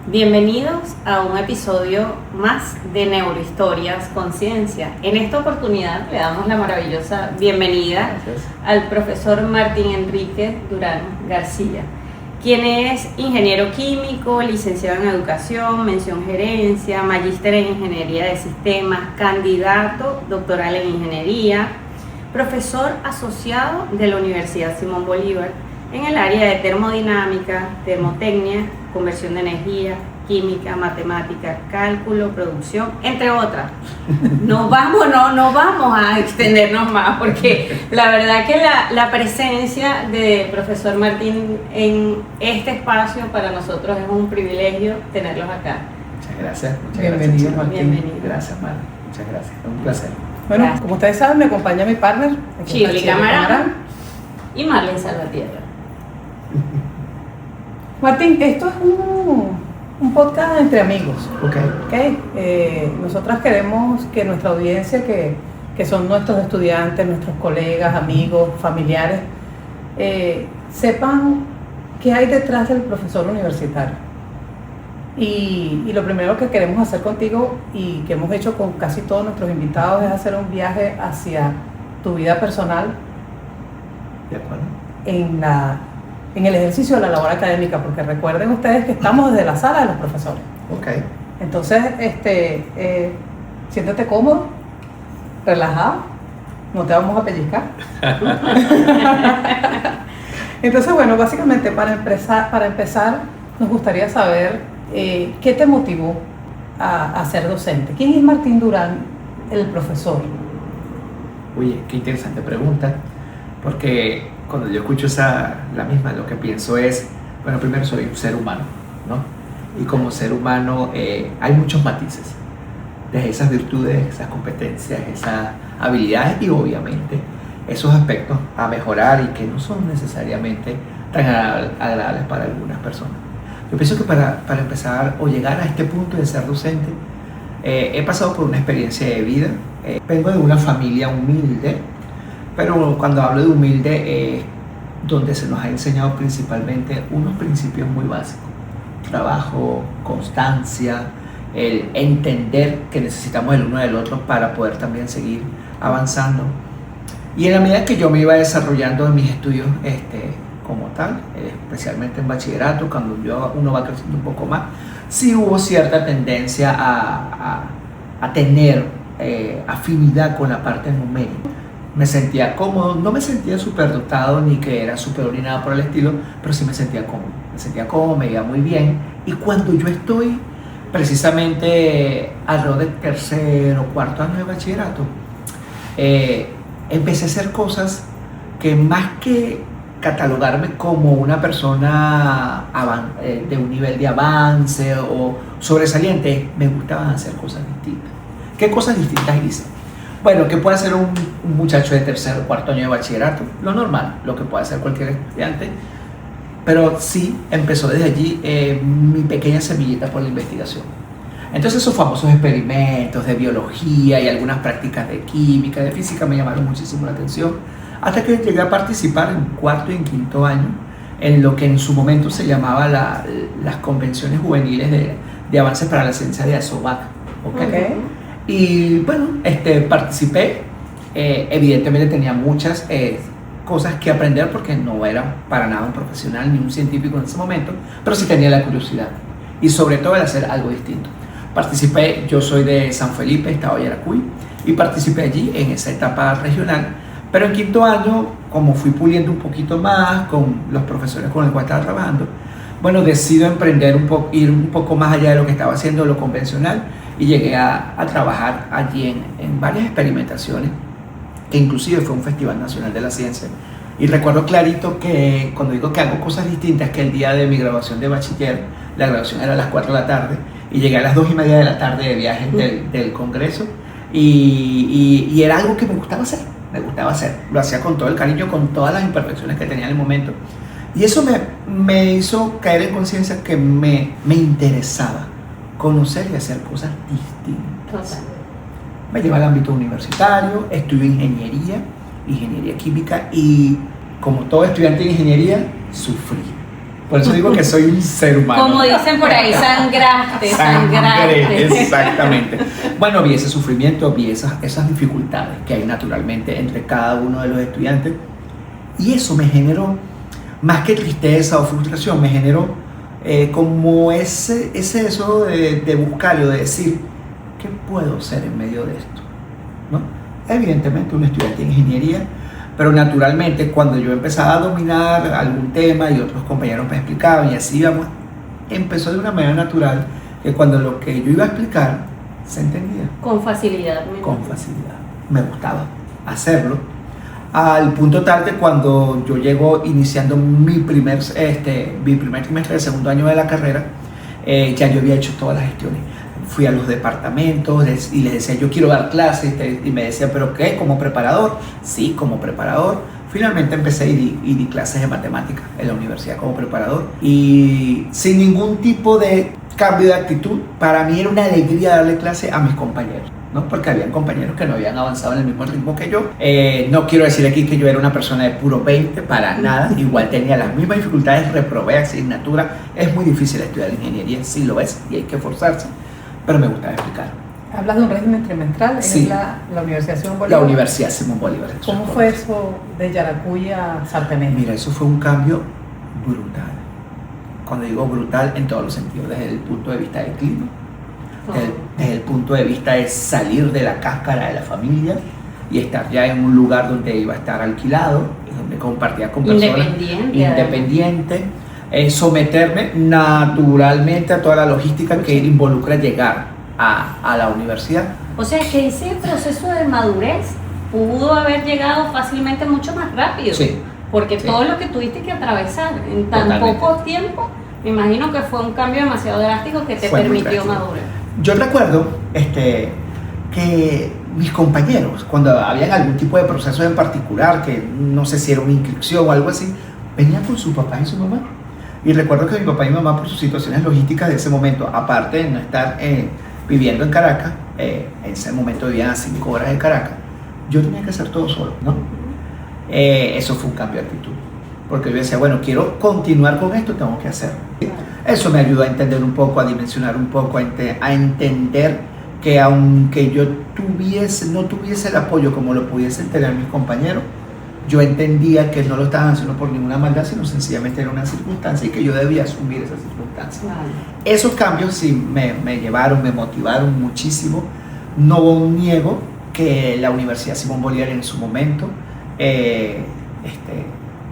Bienvenidos a un episodio más de Neurohistorias Conciencia. En esta oportunidad le damos la maravillosa bienvenida al profesor Martín Enrique Durán García, quien es ingeniero químico, licenciado en educación, mención gerencia, magíster en ingeniería de sistemas, candidato doctoral en ingeniería, profesor asociado de la Universidad Simón Bolívar en el área de termodinámica, termotecnia, conversión de energía, química, matemática, cálculo, producción, entre otras. No vamos a extendernos más, porque la verdad que la presencia de profesor Martín en este espacio para nosotros es un privilegio tenerlos acá. Muchas gracias. Bienvenido, Martín. Bienvenido. Gracias, Martín. Muchas gracias. Es un placer. Bueno, Gracias. como ustedes saben, me acompaña mi partner, Shirley Camarán y Marlene Salvatierra. Martín, esto es un podcast entre amigos. Ok. Nosotras queremos que nuestra audiencia, que son nuestros estudiantes, nuestros colegas, amigos, familiares, sepan qué hay detrás del profesor universitario. Y lo primero que queremos hacer contigo y que hemos hecho con casi todos nuestros invitados es hacer un viaje hacia tu vida personal. De acuerdo. En el ejercicio de la labor académica, porque recuerden ustedes que estamos desde la sala de los profesores. Ok. Entonces, siéntete cómodo, relajado, no te vamos a pellizcar. Entonces, bueno, básicamente para empezar, nos gustaría saber qué te motivó a ser docente. ¿Quién es Martín Durán, el profesor? Oye, qué interesante pregunta, porque cuando yo escucho la misma, lo que pienso es, bueno, primero soy un ser humano, ¿no? Y como ser humano hay muchos matices, desde esas virtudes, esas competencias, esas habilidades y obviamente esos aspectos a mejorar y que no son necesariamente tan agradables para algunas personas. Yo pienso que para empezar o llegar a este punto de ser docente, he pasado por una experiencia de vida. Vengo de una familia humilde, pero cuando hablo de humilde, donde se nos ha enseñado principalmente unos principios muy básicos: trabajo, constancia, el entender que necesitamos el uno del otro para poder también seguir avanzando. Y en la medida que yo me iba desarrollando en mis estudios como tal, especialmente en bachillerato, cuando uno va creciendo un poco más, sí hubo cierta tendencia a tener afinidad con la parte numérica. Me sentía cómodo, no me sentía superdotado ni que era superior ni nada por el estilo, pero sí me sentía cómodo, me iba muy bien. Y cuando yo estoy precisamente alrededor del tercer o cuarto año de bachillerato, empecé a hacer cosas que, más que catalogarme como una persona de un nivel de avance o sobresaliente, me gustaban hacer cosas distintas. ¿Qué cosas distintas hice? Bueno, ¿qué puede hacer un muchacho de tercer o cuarto año de bachillerato? Lo normal, lo que puede hacer cualquier estudiante. Pero sí empezó desde allí mi pequeña semillita por la investigación. Entonces esos famosos experimentos de biología y algunas prácticas de química, de física me llamaron muchísimo la atención, hasta que llegué a participar en cuarto y en quinto año en lo que en su momento se llamaba las convenciones juveniles de avances para la ciencia de ASOVAC. Okay. Y bueno, participé. Evidentemente tenía muchas cosas que aprender porque no era para nada un profesional ni un científico en ese momento, pero sí tenía la curiosidad y sobre todo el hacer algo distinto. Participé, yo soy de San Felipe, estado de Yaracuy, y participé allí en esa etapa regional, pero en quinto año, como fui puliendo un poquito más con los profesores con los cuales estaba trabajando, bueno, decido emprender ir un poco más allá de lo que estaba haciendo, lo convencional, y llegué a trabajar allí en varias experimentaciones, que inclusive fue un Festival Nacional de la Ciencia. Y recuerdo clarito que cuando digo que hago cosas distintas, que el día de mi graduación de bachiller, la graduación era a las 4 de la tarde, y llegué a las 2:30 de la tarde de viaje del congreso, y era algo que me gustaba hacer, lo hacía con todo el cariño, con todas las imperfecciones que tenía en el momento, y eso me hizo caer en conciencia que me interesaba conocer y hacer cosas distintas. Total. Me llevé al ámbito universitario, estudié ingeniería, ingeniería química, y como todo estudiante de ingeniería, sufrí. Por eso digo que soy un ser humano. Como dicen por ahí, sangraste. Exactamente. Bueno, vi ese sufrimiento, vi esas dificultades que hay naturalmente entre cada uno de los estudiantes, y eso me generó, más que tristeza o frustración, me generó como ese deseo de buscarlo, de decir, ¿qué puedo hacer en medio de esto? ¿No? Evidentemente un estudiante de ingeniería, pero naturalmente cuando yo empezaba a dominar algún tema y otros compañeros me explicaban y así íbamos, empezó de una manera natural que cuando lo que yo iba a explicar se entendía. Con facilidad. Con facilidad. Me gustaba hacerlo, al punto tal que cuando yo llego iniciando mi primer trimestre del segundo año de la carrera, ya yo había hecho todas las gestiones. Fui a los departamentos y les decía, yo quiero dar clases, y me decían, ¿pero qué? ¿Como preparador? Sí, como preparador. Finalmente empecé y di clases de matemáticas en la universidad como preparador, y sin ningún tipo de cambio de actitud. Para mí era una alegría darle clase a mis compañeros, ¿no? Porque habían compañeros que no habían avanzado en el mismo ritmo que yo. No quiero decir aquí que yo era una persona de puro 20, para nada. Igual tenía las mismas dificultades, reprobé asignatura. Es muy difícil estudiar ingeniería, sí lo es, y hay que esforzarse, pero me gustaba explicar. Hablas de un régimen trimestral, sí. ¿Es la Universidad Simón Bolívar? La Universidad Simón Bolívar. ¿Cómo fue eso de Yaracuy a Sartené? Mira, eso fue un cambio brutal. Cuando digo brutal, en todos los sentidos, desde el punto de vista del clima, desde el punto de vista de salir de la cáscara de la familia y estar ya en un lugar donde iba a estar alquilado, donde compartía con personas independientes, someterme naturalmente a toda la logística que involucra llegar a la universidad. O sea que ese proceso de madurez pudo haber llegado fácilmente mucho más rápido. Sí. Porque sí. Todo lo que tuviste que atravesar en tan Totalmente. poco tiempo, me imagino que fue un cambio demasiado drástico que te permitió madurar. Yo recuerdo que mis compañeros, cuando había algún tipo de proceso en particular, que no sé si era una inscripción o algo así, venían con su papá y su mamá. Y recuerdo que mi papá y mi mamá, por sus situaciones logísticas de ese momento, aparte de no estar viviendo en Caracas, en ese momento vivían a 5 horas de Caracas, yo tenía que hacer todo solo, ¿no? Eso fue un cambio de actitud, porque yo decía, bueno, quiero continuar con esto, tengo que hacerlo. Eso me ayudó a entender un poco, a dimensionar un poco, a entender que aunque yo no tuviese el apoyo como lo pudiesen tener mis compañeros, yo entendía que no lo estaban haciendo por ninguna maldad, sino sencillamente era una circunstancia y que yo debía asumir esa circunstancia. Vale. Esos cambios sí me motivaron muchísimo. No niego que la Universidad Simón Bolívar en su momento,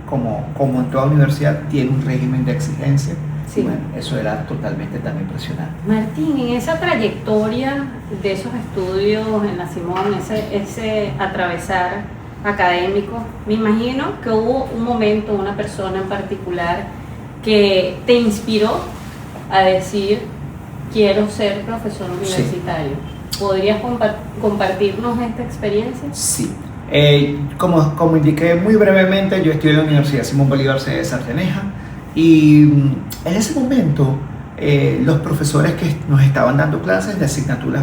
como en toda universidad, tiene un régimen de exigencia. Sí. Bueno, eso era totalmente tan impresionante. Martín, en esa trayectoria de esos estudios en la Simón, ese atravesar académico, me imagino que hubo un momento, una persona en particular que te inspiró a decir, quiero ser profesor universitario. Sí. ¿Podrías compartirnos esta experiencia? Sí. Como indiqué muy brevemente, yo estudié en la Universidad Simón Bolívar de Sarteneja, y en ese momento los profesores que nos estaban dando clases de asignaturas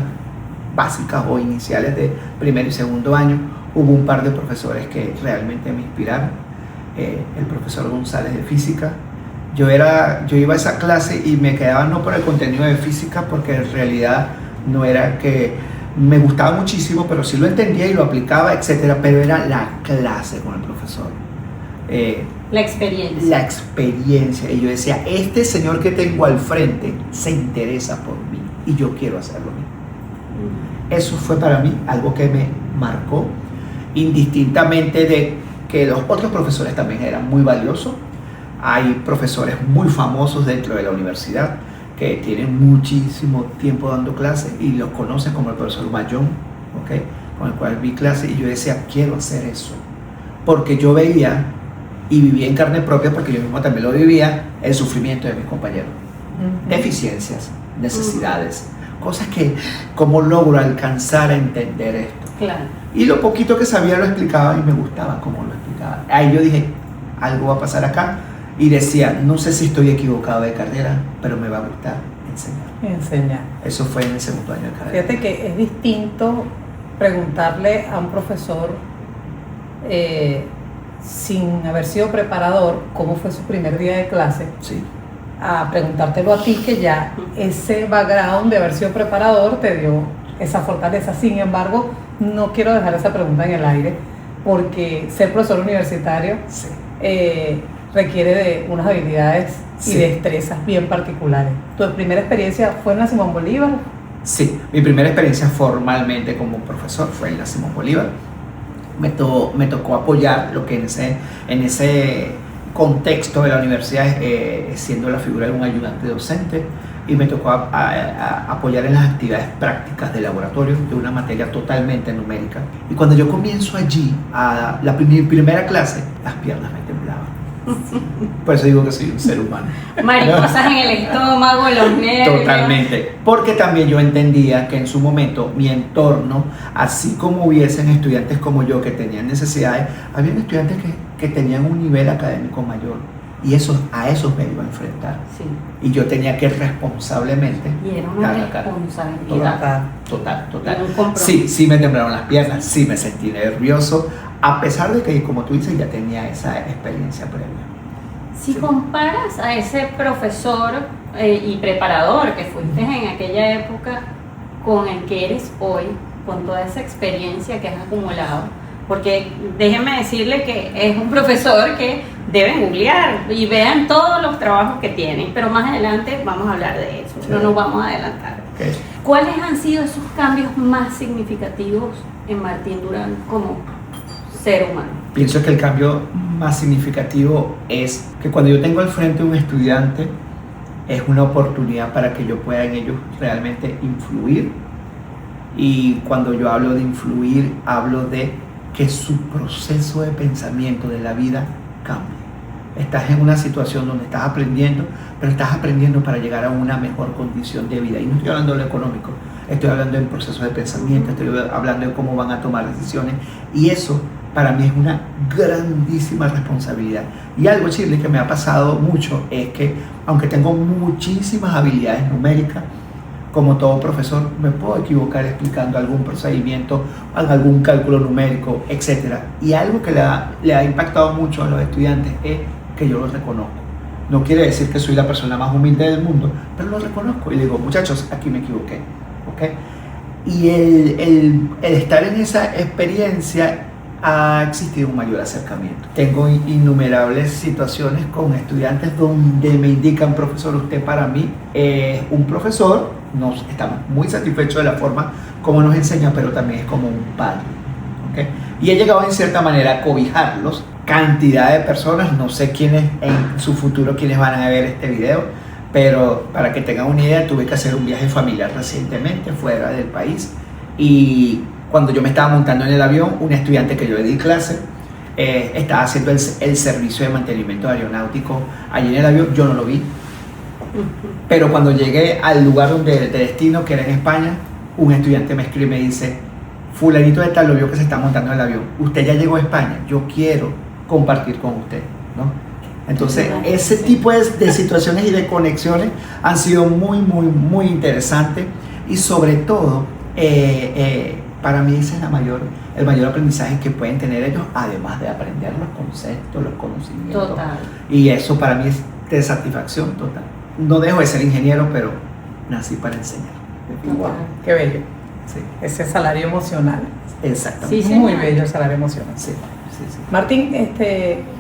básicas o iniciales de primer y segundo año, hubo un par de profesores que realmente me inspiraron. El profesor González de física, yo iba a esa clase y me quedaba no por el contenido de física, porque en realidad no era que me gustaba muchísimo, pero sí lo entendía y lo aplicaba, etcétera, pero era la clase con el profesor. La experiencia. La experiencia. Y yo decía, este señor que tengo al frente se interesa por mí y yo quiero hacer lo mismo. Eso fue para mí algo que me marcó, indistintamente de que los otros profesores también eran muy valiosos. Hay profesores muy famosos dentro de la universidad que tienen muchísimo tiempo dando clases y los conocen, como el profesor Mayón, ¿okay? Con el cual vi clases, y yo decía, quiero hacer eso, porque yo veía y vivía en carne propia, porque yo mismo también lo vivía, el sufrimiento de mis compañeros, deficiencias, necesidades, cosas que, ¿cómo logro alcanzar a entender esto? Claro. Y lo poquito que sabía lo explicaba y me gustaba cómo lo explicaba. Ahí yo dije, algo va a pasar acá. Y decía, no sé si estoy equivocado de carrera, pero me va a gustar enseñar. Eso fue en el segundo año de carrera. Fíjate que es distinto preguntarle a un profesor sin haber sido preparador, cómo fue su primer día de clase, Sí. a preguntártelo a ti, que ya ese background de haber sido preparador te dio esa fortaleza. Sin embargo, no quiero dejar esa pregunta en el aire, porque ser profesor universitario Sí. requiere de unas habilidades y Sí. destrezas bien particulares. ¿Tu primera experiencia fue en la Simón Bolívar? Sí, mi primera experiencia formalmente como profesor fue en la Simón Bolívar. Me tocó apoyar lo que en ese contexto de la universidad, siendo la figura de un ayudante docente, y me tocó apoyar en las actividades prácticas de laboratorio de una materia totalmente numérica. Y cuando yo comienzo allí, a mi primera clase, las piernas me temblaban. Por eso digo que soy un ser humano. Mariposas en el estómago, los nervios. Totalmente, porque también yo entendía que en su momento mi entorno, así como hubiesen estudiantes como yo que tenían necesidades, había estudiantes que tenían un nivel académico mayor, y a esos me iba a enfrentar. Sí. Y yo tenía que responsablemente Y era una dar la cara. responsabilidad. Total. Y un compromiso. Sí me temblaron las piernas, sí me sentí nervioso, a pesar de que, como tú dices, ya tenía esa experiencia previa. Si comparas a ese profesor y preparador que fuiste en aquella época con el que eres hoy, con toda esa experiencia que has acumulado, porque déjenme decirle que es un profesor que deben googlear y vean todos los trabajos que tienen, pero más adelante vamos a hablar de eso, no nos vamos a adelantar. Okay. ¿Cuáles han sido esos cambios más significativos en Martín Durán como ser humano? Pienso que el cambio más significativo es que cuando yo tengo al frente un estudiante, es una oportunidad para que yo pueda en ellos realmente influir. Y cuando yo hablo de influir, hablo de que su proceso de pensamiento de la vida cambie. Estás en una situación donde estás aprendiendo, pero estás aprendiendo para llegar a una mejor condición de vida. Y no estoy hablando de lo económico, estoy hablando del proceso de pensamiento, estoy hablando de cómo van a tomar decisiones. Y eso para mí es una grandísima responsabilidad. Y algo, Shirley, que me ha pasado mucho es que, aunque tengo muchísimas habilidades numéricas, como todo profesor, me puedo equivocar explicando algún procedimiento, algún cálculo numérico, etc. Y algo que le ha impactado mucho a los estudiantes es que yo lo reconozco. No quiere decir que soy la persona más humilde del mundo, pero lo reconozco y le digo, muchachos, aquí me equivoqué. ¿Okay? Y el estar en esa experiencia ha existido un mayor acercamiento. Tengo innumerables situaciones con estudiantes donde me indican, profesor, usted para mí es un profesor, estamos muy satisfechos de la forma como nos enseña, pero también es como un padre. ¿Okay? Y he llegado en cierta manera a cobijarlos. Cantidad de personas, no sé quiénes en su futuro quiénes van a ver este video, pero para que tengan una idea, tuve que hacer un viaje familiar recientemente fuera del país, y cuando yo me estaba montando en el avión, un estudiante que yo le di clase estaba haciendo el servicio de mantenimiento aeronáutico allí en el avión. Yo no lo vi, pero cuando llegué al lugar de destino, que era en España, un estudiante me escribe y me dice, fulanito de tal lo vio que se está montando en el avión, usted ya llegó a España, yo quiero compartir con usted, ¿no? Entonces, ese tipo de situaciones y de conexiones han sido muy interesantes, y sobre todo, para mí ese es el mayor aprendizaje que pueden tener ellos, además de aprender los conceptos, los conocimientos. Total. Y eso para mí es de satisfacción total. No dejo de ser ingeniero, pero nací para enseñar. Wow, qué bello. Sí, Ese salario emocional. exactamente. Sí, Muy señor. bello el salario emocional. Sí. Martín,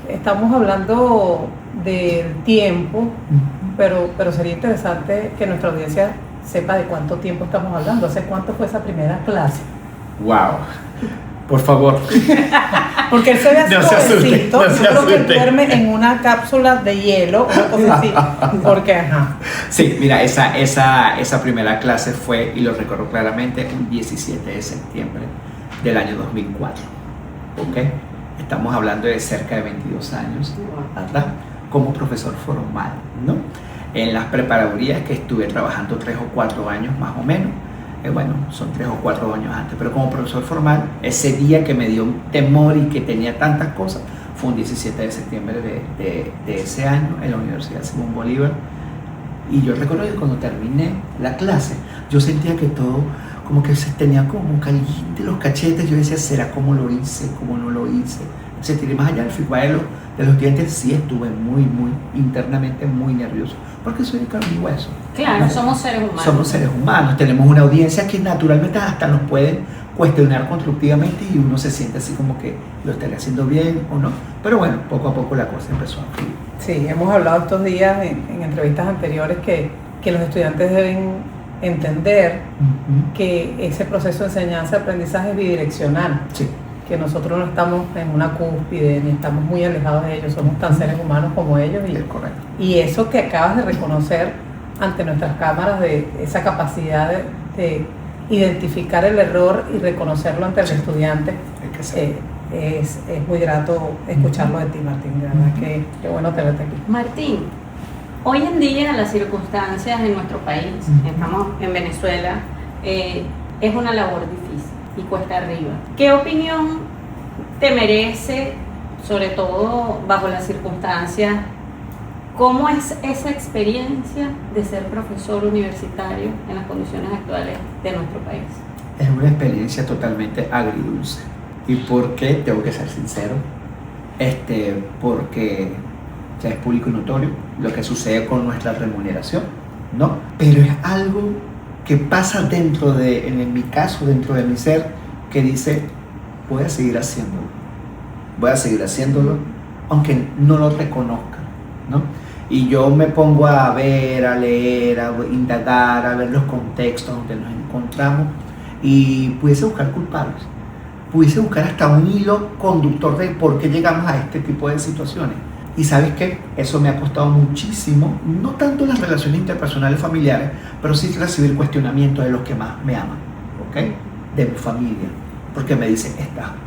estamos hablando del tiempo, pero sería interesante que nuestra audiencia sepa de cuánto tiempo estamos hablando. ¿Hace cuánto fue esa primera clase? Wow. Por favor. Porque él se ve así No se asuste, jovencito. no se Yo creo que él asuste. duerme en una cápsula de hielo, una cosa así. Porque, ajá. Sí, mira, esa primera clase fue, y lo recuerdo claramente, un 17 de septiembre del año 2004. ¿Ok? Estamos hablando de cerca de 22 años, ¿verdad? Como profesor formal, ¿no? En las preparadorías que estuve trabajando 3 o 4 años más o menos. Bueno, son 3 o 4 años antes, pero como profesor formal, ese día que me dio un temor y que tenía tantas cosas, fue un 17 de septiembre de ese año en la Universidad Simón Bolívar. Y yo recuerdo que cuando terminé la clase, yo sentía que todo como que se tenía como caliente los cachetes. Yo decía, ¿será cómo lo hice? ¿Cómo no lo hice? Se tiré más allá del figuado de los dientes. Sí estuve muy internamente muy nervioso, porque soy de carne y hueso. Claro, somos seres humanos. Somos seres humanos, tenemos una audiencia que naturalmente hasta nos puede cuestionar constructivamente y uno se siente así como que lo estaré haciendo bien o no. Pero bueno, poco a poco la cosa empezó a fluir. Sí, hemos hablado estos días en entrevistas anteriores que los estudiantes deben entender que ese proceso de enseñanza-aprendizaje es bidireccional. Sí. Que nosotros no estamos en una cúspide ni estamos muy alejados de ellos, somos tan seres humanos como ellos. Es correcto. Y eso que acabas de reconocer ante nuestras cámaras, de esa capacidad de identificar el error y reconocerlo ante el estudiante, es muy grato escucharlo de ti, Martín. De verdad que qué bueno tenerte aquí. Martín, hoy en día las circunstancias en nuestro país, estamos en Venezuela, es una labor difícil y cuesta arriba. ¿Qué opinión te merece, sobre todo bajo las circunstancias? ¿Cómo es esa experiencia de ser profesor universitario en las condiciones actuales de nuestro país? Es una experiencia totalmente agridulce. ¿Y por qué? Tengo que ser sincero. Porque ya es público y notorio lo que sucede con nuestra remuneración, ¿no? Pero es algo que pasa en mi caso, dentro de mi ser, que dice, voy a seguir haciéndolo, aunque no lo reconozca, ¿no? Y yo me pongo a ver, a leer, a indagar, a ver los contextos donde nos encontramos y pudiese buscar culpables, pudiese buscar hasta un hilo conductor de por qué llegamos a este tipo de situaciones. Y ¿sabes qué? Eso me ha costado muchísimo, no tanto en las relaciones interpersonales familiares, pero sí recibir cuestionamientos de los que más me aman, ¿ok? De mi familia, porque me dicen,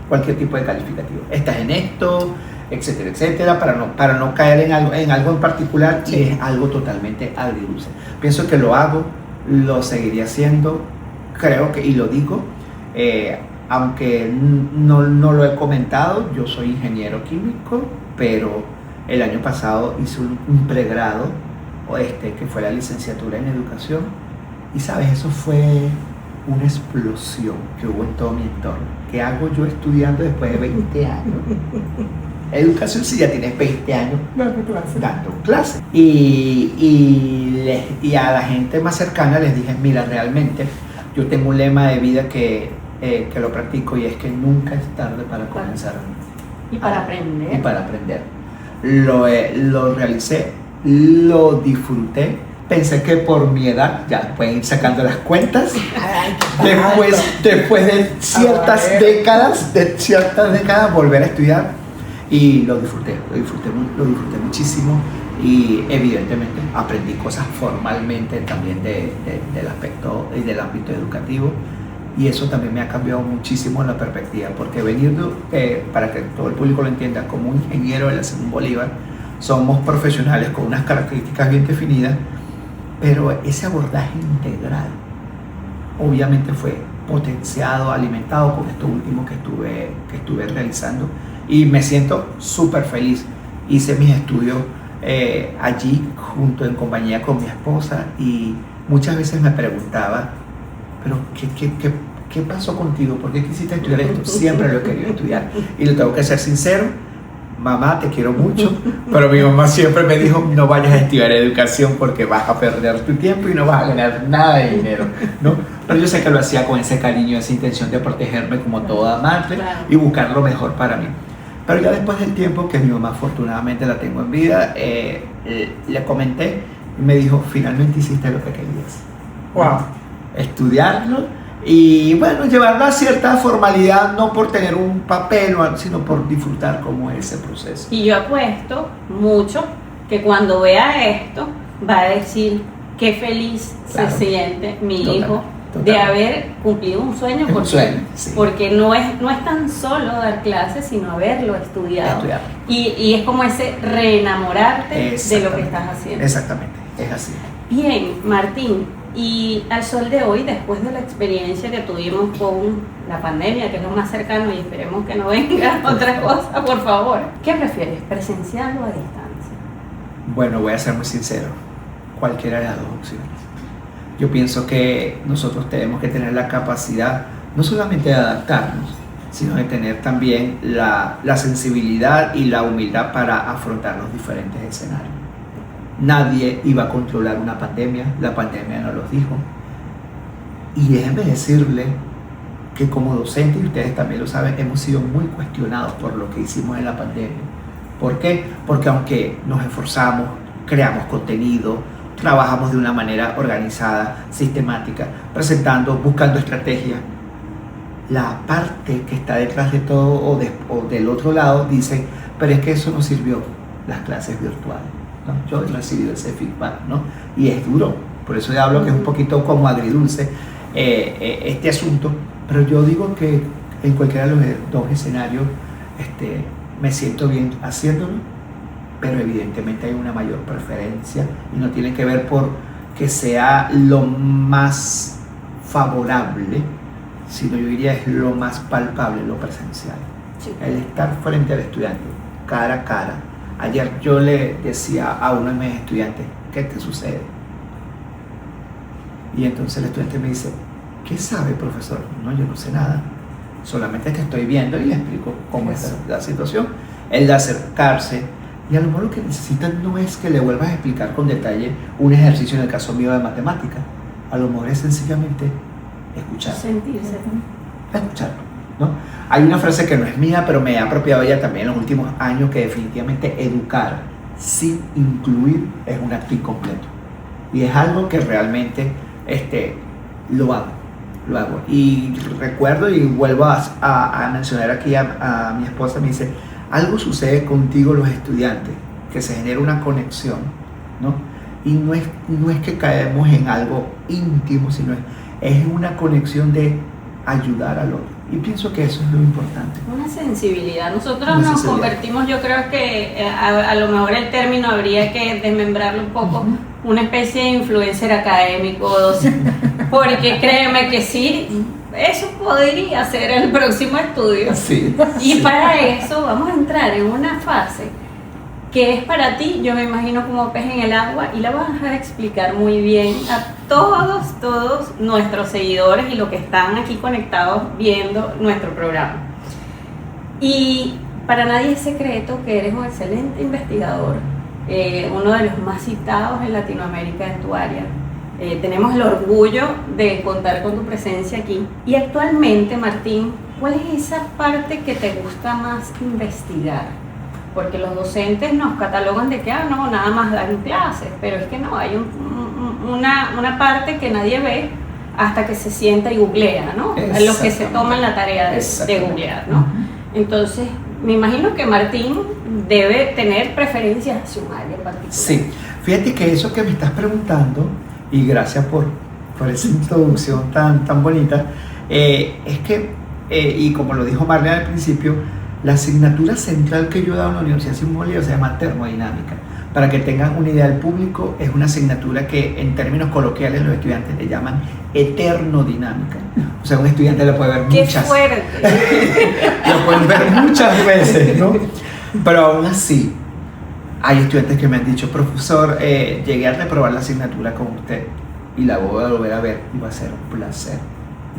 cualquier tipo de calificativo, estás en esto, etcétera, etcétera, para no caer en algo en particular. Sí. Y es algo totalmente agridulce. Pienso que lo hago, lo seguiré haciendo, creo que, y lo digo, aunque no lo he comentado, yo soy ingeniero químico, pero el año pasado hice un pregrado, que fue la licenciatura en educación, y sabes, eso fue una explosión que hubo en todo mi entorno. ¿Qué hago yo estudiando después de 20 años? Educación, si ya tienes 20 años dando clases. Y a la gente más cercana les dije, mira, realmente yo tengo un lema de vida que lo practico, y es que nunca es tarde para comenzar. Y para aprender. Lo realicé, lo disfruté. Pensé que por mi edad, ya pueden ir sacando las cuentas, después de ciertas décadas, volver a estudiar, y lo disfruté muchísimo, y evidentemente aprendí cosas formalmente también del aspecto y del ámbito educativo, y eso también me ha cambiado muchísimo la perspectiva, porque para que todo el público lo entienda, como un ingeniero de la Simón Bolívar, somos profesionales con unas características bien definidas, pero ese abordaje integral obviamente fue potenciado, alimentado con esto último que estuve realizando, y me siento súper feliz. Hice mis estudios allí en compañía con mi esposa, y muchas veces me preguntaba, pero ¿qué pasó contigo? ¿Por qué quisiste estudiar esto? Siempre lo he querido estudiar, y lo tengo que ser sincero. Mamá, te quiero mucho, pero mi mamá siempre me dijo, no vayas a estudiar educación porque vas a perder tu tiempo y no vas a ganar nada de dinero, ¿no? Pero yo sé que lo hacía con ese cariño, esa intención de protegerme como toda madre, y buscar lo mejor para mí. Pero ya después del tiempo, que mi mamá afortunadamente la tengo en vida, le comenté y me dijo, finalmente hiciste lo que querías. Wow. Estudiarlo. Y bueno, llevarlo a cierta formalidad, no por tener un papel, sino por disfrutar como ese proceso. Y yo apuesto mucho que cuando vea esto va a decir qué feliz se siente mi hijo de haber cumplido un sueño, porque no es tan solo dar clases, sino haberlo estudiado. Y es como ese reenamorarte de lo que estás haciendo. Exactamente, es así. Bien, Martín. Y al sol de hoy, después de la experiencia que tuvimos con la pandemia, que es lo más cercano, y esperemos que no venga otra cosa, por favor, ¿qué prefieres, presencial o a distancia? Bueno, voy a ser muy sincero, cualquiera de las dos opciones. yo pienso que nosotros tenemos que tener la capacidad no solamente de adaptarnos, sino de tener también la sensibilidad y la humildad para afrontar los diferentes escenarios. Nadie iba a controlar una pandemia, la pandemia nos lo dijo. Y déjenme decirle que como docentes, y ustedes también lo saben, hemos sido muy cuestionados por lo que hicimos en la pandemia. ¿Por qué? Porque aunque nos esforzamos, creamos contenido, trabajamos de una manera organizada, sistemática, presentando, buscando estrategias, la parte que está detrás de todo o del otro lado dice, pero es que eso no sirvió, las clases virtuales, ¿no? Yo he recibido ese feedback, ¿no? Y es duro, por eso ya hablo que es un poquito como agridulce este asunto, pero yo digo que en cualquiera de los dos escenarios me siento bien haciéndolo, pero evidentemente hay una mayor preferencia y no tiene que ver por que sea lo más favorable, sino yo diría es lo más palpable, lo presencial. Sí. El estar frente al estudiante, cara a cara. Ayer yo le decía a uno de mis estudiantes, ¿qué te sucede? Y entonces el estudiante me dice, ¿qué sabe, profesor? No, yo no sé nada, solamente te estoy viendo y le explico cómo es la situación. El de acercarse, y a lo mejor lo que necesitan no es que le vuelvas a explicar con detalle un ejercicio, en el caso mío de matemática, a lo mejor es sencillamente escuchar. Sentirse. Escucharlo, ¿no? Hay una frase que no es mía, pero me he apropiado ya también en los últimos años, que definitivamente educar sin incluir es un acto incompleto. Y es algo que realmente lo hago. Y recuerdo y vuelvo a mencionar aquí a mi esposa, me dice, algo sucede contigo los estudiantes, que se genera una conexión, ¿no? Y no es que caemos en algo íntimo, sino es una conexión de ayudar al otro. Y pienso que eso es lo importante. Una sensibilidad. Nosotros nos convertimos, yo creo que a lo mejor el término habría que desmembrarlo un poco, una especie de influencer académico, porque créeme que sí, eso podría ser el próximo estudio. Sí, y sí. Para eso vamos a entrar en una fase que es para ti, yo me imagino, como pez en el agua, y la vas a explicar muy bien a todos nuestros seguidores y los que están aquí conectados viendo nuestro programa. Y para nadie es secreto que eres un excelente investigador, uno de los más citados en Latinoamérica en tu área. Tenemos el orgullo de contar con tu presencia aquí. Y actualmente, Martín, ¿cuál es esa parte que te gusta más investigar? Porque los docentes nos catalogan de que no, nada más dan clases, pero es que no, hay una parte que nadie ve hasta que se sienta y googlea, ¿no? Los que se toman la tarea de googlear, ¿no? Entonces, me imagino que Martín debe tener preferencias hacia un área particular. Sí, fíjate que eso que me estás preguntando, y gracias por esa introducción tan bonita, es que, y como lo dijo Marlene al principio, la asignatura central que yo he dado en la Universidad Simón Bolívar se llama termodinámica. Para que tengan una idea del público, es una asignatura que en términos coloquiales los estudiantes le llaman eternodinámica. O sea, un estudiante la puede ver muchas. ¡Qué fuerte! Lo pueden ver muchas veces, ¿no? Pero aún así, hay estudiantes que me han dicho, profesor, llegué a reprobar la asignatura con usted y la voy a volver a ver y va a ser un placer,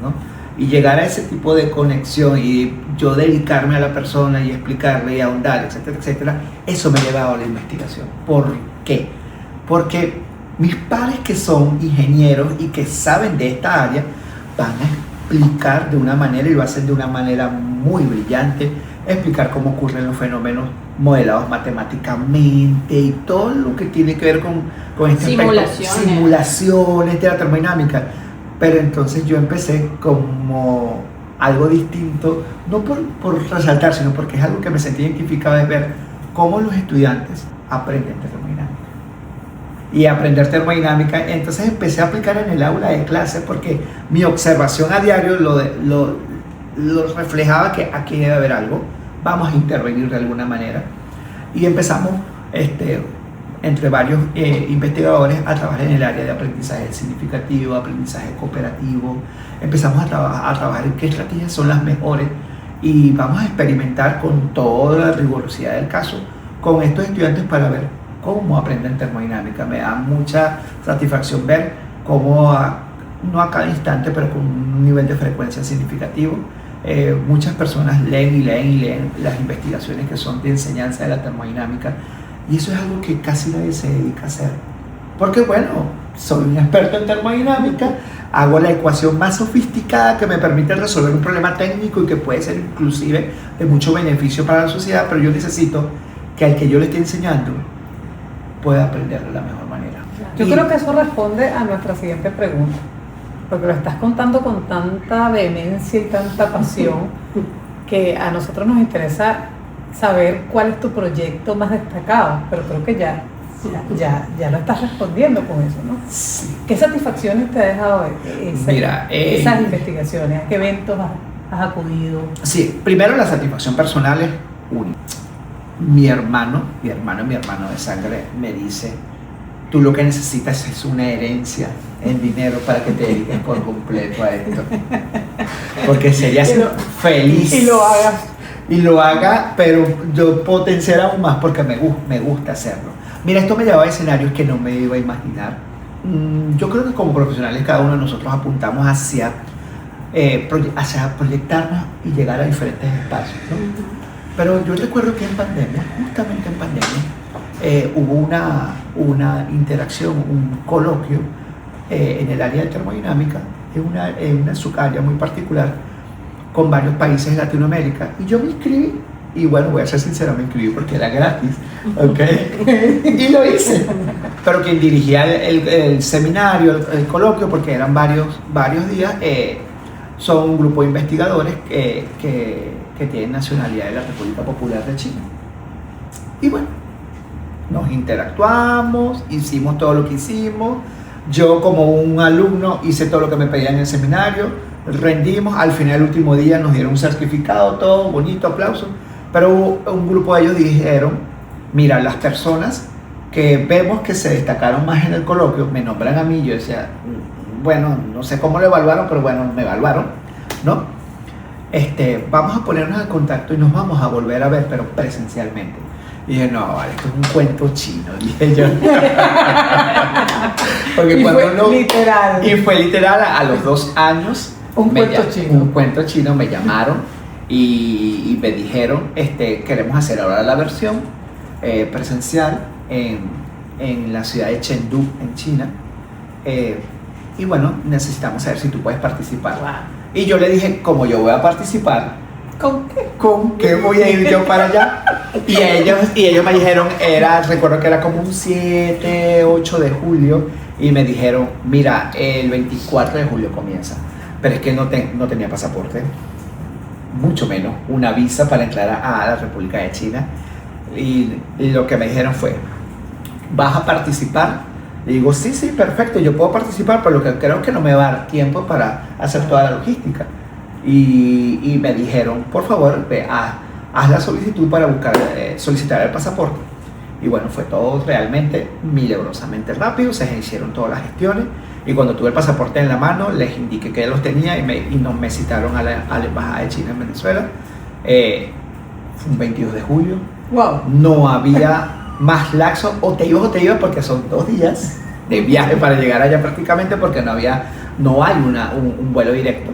¿no? Y llegar a ese tipo de conexión y yo dedicarme a la persona y explicarle y ahondar, etcétera, etcétera, eso me ha llevado a la investigación. ¿Por qué? Porque mis pares que son ingenieros y que saben de esta área van a explicar de una manera, y lo hacen de una manera muy brillante, explicar cómo ocurren los fenómenos modelados matemáticamente y todo lo que tiene que ver con este aspecto, simulaciones de la termodinámica. Pero entonces yo empecé como algo distinto, no por resaltar, sino porque es algo que me sentí identificado, de ver cómo los estudiantes aprenden termodinámica. Y aprender termodinámica, entonces empecé a aplicar en el aula de clase, porque mi observación a diario lo reflejaba que aquí debe haber algo, vamos a intervenir de alguna manera. Y empezamos entre varios investigadores a trabajar en el área de aprendizaje significativo, aprendizaje cooperativo. Empezamos a trabajar en qué estrategias son las mejores y vamos a experimentar con toda la rigurosidad del caso con estos estudiantes para ver cómo aprenden termodinámica. Me da mucha satisfacción ver no a cada instante, pero con un nivel de frecuencia significativo. Muchas personas leen y leen y leen las investigaciones que son de enseñanza de la termodinámica, y eso es algo que casi nadie se dedica a hacer. Porque bueno, soy un experto en termodinámica, hago la ecuación más sofisticada que me permite resolver un problema técnico y que puede ser inclusive de mucho beneficio para la sociedad, pero yo necesito que al que yo le esté enseñando pueda aprender de la mejor manera. Yo creo que eso responde a nuestra siguiente pregunta, porque lo estás contando con tanta vehemencia y tanta pasión que a nosotros nos interesa saber cuál es tu proyecto más destacado, pero creo que ya lo estás respondiendo con eso, ¿no? Sí. ¿Qué satisfacciones te ha dejado esas investigaciones? ¿A qué eventos has acudido? Sí, primero la satisfacción personal es única. Mi hermano de sangre me dice: tú lo que necesitas es una herencia en dinero para que te dediques por completo a esto, porque serías feliz y lo haga, pero yo potenciar aún más porque me gusta hacerlo. Mira, esto me llevaba a escenarios que no me iba a imaginar. Yo creo que como profesionales cada uno de nosotros apuntamos hacia proyectarnos y llegar a diferentes espacios, ¿no? Pero yo recuerdo que justamente en pandemia, hubo una interacción, un coloquio en el área de termodinámica, en una subárea muy particular, con varios países de Latinoamérica. Y yo me inscribí, y bueno, voy a ser sincero, me inscribí porque era gratis, ¿ok? Y lo hice. Pero quien dirigía el seminario, el coloquio, porque eran varios días, son un grupo de investigadores que tienen nacionalidad de la República Popular de China. Y bueno, nos interactuamos, hicimos todo lo que hicimos. Yo como un alumno hice todo lo que me pedían en el seminario, rendimos, al final, el último día, nos dieron un certificado, todo bonito, aplauso. Pero un grupo de ellos dijeron: mira, las personas que vemos que se destacaron más en el coloquio, me nombran a mí. Yo decía, bueno, no sé cómo lo evaluaron, pero bueno, me evaluaron, ¿no? Vamos a ponernos en contacto y nos vamos a volver a ver, pero presencialmente. Y dije, no, vale, esto es un cuento chino, dije yo. Porque fue literal, a los 2 años. Un cuento chino, me llamaron y me dijeron, queremos hacer ahora la versión presencial en la ciudad de Chengdu, en China. Y bueno, necesitamos saber si tú puedes participar. Wow. Y yo le dije, como yo voy a participar, ¿Con qué voy a ir yo para allá? Y ellos me dijeron, recuerdo que era como un 7, 8 de julio, y me dijeron, mira, el 24 de julio comienza, pero es que no tenía pasaporte, mucho menos una visa para entrar a la República de China. Y lo que me dijeron fue, ¿vas a participar? Le digo, sí, perfecto, yo puedo participar, pero lo que creo que no me va a dar tiempo para hacer toda la logística. Y me dijeron, por favor, haz la solicitud para solicitar el pasaporte. Y bueno, fue todo realmente milagrosamente rápido, se hicieron todas las gestiones, y cuando tuve el pasaporte en la mano, les indiqué que los tenía y me citaron a la Embajada de China en Venezuela. Fue un 22 de julio. Wow. No había más laxo, o te ibas porque son 2 días de viaje para llegar allá prácticamente, porque no hay un vuelo directo.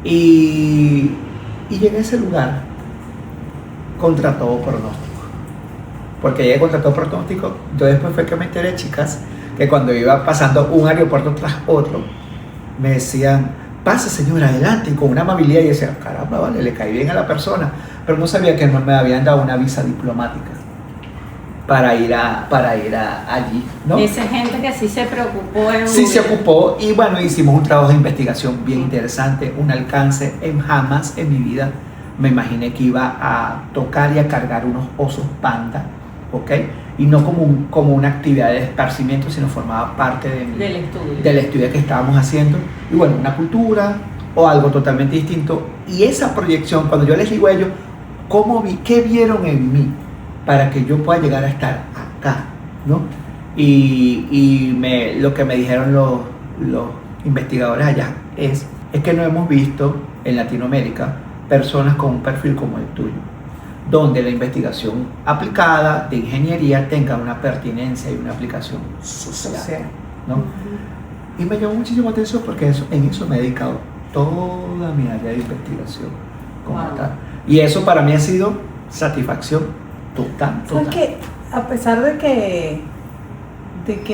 Y llegué a ese lugar contra todo pronóstico, porque llegué contra todo pronóstico. Yo después fue que me enteré, chicas, que cuando iba pasando un aeropuerto tras otro, me decían, pase señora, adelante, y con una amabilidad. Y decía, caramba, vale, le caí bien a la persona, pero no sabía que no me habían dado una visa diplomática para ir allí, ¿no? Esa gente que sí se preocupó. Sí se ocupó, y bueno, hicimos un trabajo de investigación bien interesante, un alcance. Jamás en mi vida me imaginé que iba a tocar y a cargar unos osos panda, ¿ok? Y no como una actividad de esparcimiento, sino formaba parte del estudio que estábamos haciendo. Y bueno, una cultura o algo totalmente distinto. Y esa proyección, cuando yo les digo a ellos, ¿qué vieron en mí para que yo pueda llegar a estar acá, ¿no? Y lo que me dijeron los investigadores allá es que no hemos visto en Latinoamérica personas con un perfil como el tuyo, donde la investigación aplicada de ingeniería tenga una pertinencia y una aplicación social, ¿no? Y me llamó muchísimo la atención porque en eso me he dedicado toda mi área de investigación como tal. Y eso para mí ha sido satisfacción total. ¿Sabes qué? A pesar de que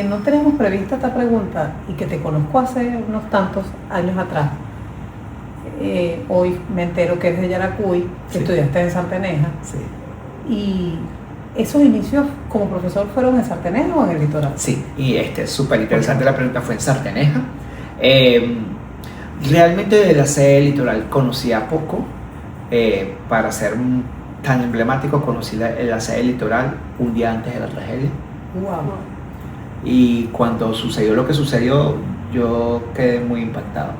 no tenemos prevista esta pregunta y que te conozco hace unos tantos años atrás, hoy me entero que eres de Yaracuy, que estudiaste en Sarteneja. Sí. Y ¿esos inicios como profesor fueron en Sarteneja o en el litoral? Sí, y súper interesante la pregunta, fue en Sarteneja. Realmente de la sede litoral conocía poco. Para ser tan emblemático, conocí la sede litoral un día antes de la tragedia. Wow. Y cuando sucedió lo que sucedió, yo quedé muy impactado.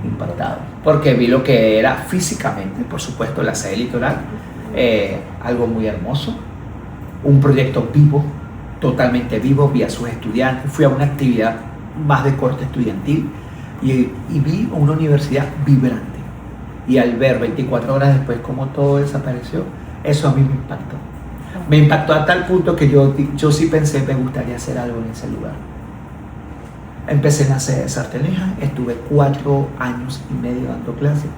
Impactado, porque vi lo que era físicamente, por supuesto, la sede litoral, algo muy hermoso, un proyecto vivo, totalmente vivo, vi a sus estudiantes, fui a una actividad más de corte estudiantil y vi una universidad vibrante. Y al ver 24 horas después cómo todo desapareció, eso a mí me impactó. Me impactó a tal punto que yo sí pensé, me gustaría hacer algo en ese lugar. Empecé en la sede de Sarteneja, estuve 4 años y medio dando clases.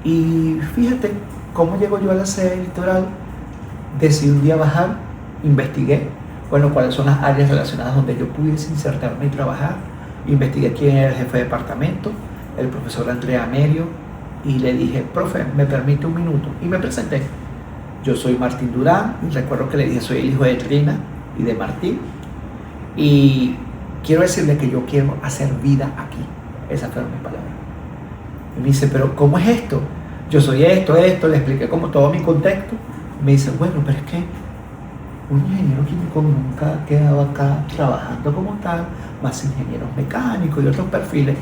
Y fíjate cómo llego yo a la sede litoral. Decidí un día bajar, investigué, cuáles son las áreas relacionadas donde yo pudiese insertarme y trabajar. Investigué quién era el jefe de departamento, el profesor Andrea Merio, y le dije, profe, ¿me permite un minuto? Y me presenté. Yo soy Martín Durán, y recuerdo que le dije, soy el hijo de Trina y de Martín, y quiero decirle que yo quiero hacer vida aquí. Esas fueron mis palabras. Y me dice, pero ¿cómo es esto? Yo soy esto, le expliqué como todo mi contexto. Me dice, bueno, pero es que un ingeniero químico nunca ha quedado acá trabajando como tal, más ingenieros mecánicos y otros perfiles.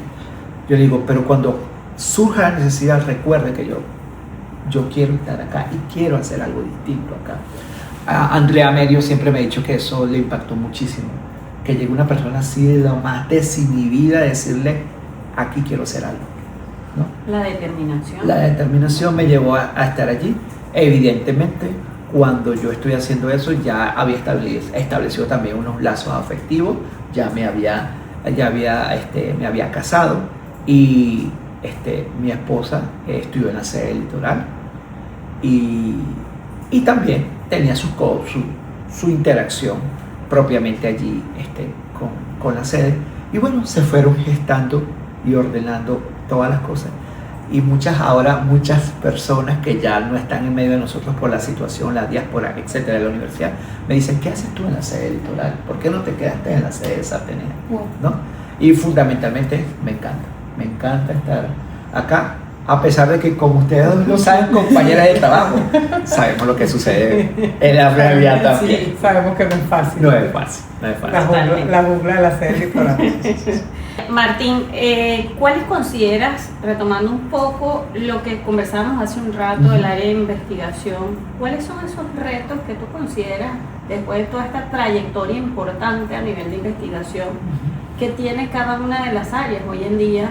Yo le digo, pero cuando surja la necesidad, recuerde que yo quiero estar acá y quiero hacer algo distinto acá. A Andrea Merio siempre me ha dicho que eso le impactó muchísimo, que llegue una persona así de lo más desinhibida a decirle, aquí quiero hacer algo, ¿no? La determinación. La determinación me llevó a estar allí. Evidentemente, cuando yo estoy haciendo eso, ya había establecido también unos lazos afectivos, me había casado y mi esposa estudió en la sede litoral y también tenía su interacción propiamente allí con la sede. Y bueno, se fueron gestando y ordenando todas las cosas. Y muchas personas que ya no están en medio de nosotros por la situación, la diáspora, etcétera, de la universidad, me dicen, ¿qué haces tú en la sede litoral? ¿Por qué no te quedaste en la sede de Sarteneja? ¿No? Y fundamentalmente me encanta estar acá, a pesar de que, como ustedes lo saben, compañeras de trabajo, sabemos lo que sucede en la realidad también. Sí, sabemos que no es fácil. No es fácil. La jungla de la sede litoral. Martín, ¿cuáles consideras, retomando un poco lo que conversamos hace un rato del área de investigación, cuáles son esos retos que tú consideras, después de toda esta trayectoria importante a nivel de investigación, que tiene cada una de las áreas hoy en día,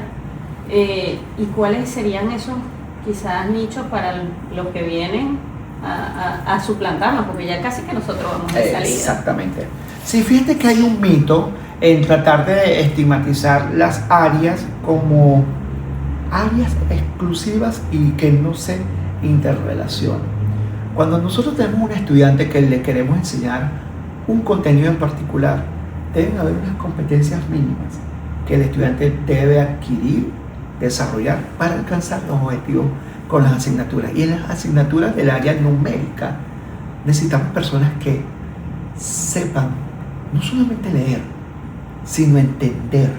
y cuáles serían esos quizás nichos para los que vienen a suplantarnos, porque ya casi que nosotros vamos de salida? Exactamente. Sí, fíjate que hay un mito en tratar de estigmatizar las áreas como áreas exclusivas y que no se interrelacionan. Cuando nosotros tenemos un estudiante que le queremos enseñar un contenido en particular, deben haber unas competencias mínimas que el estudiante debe adquirir, desarrollar para alcanzar los objetivos con las asignaturas. Y en las asignaturas del área numérica necesitamos personas que sepan no solamente leer, sino entender,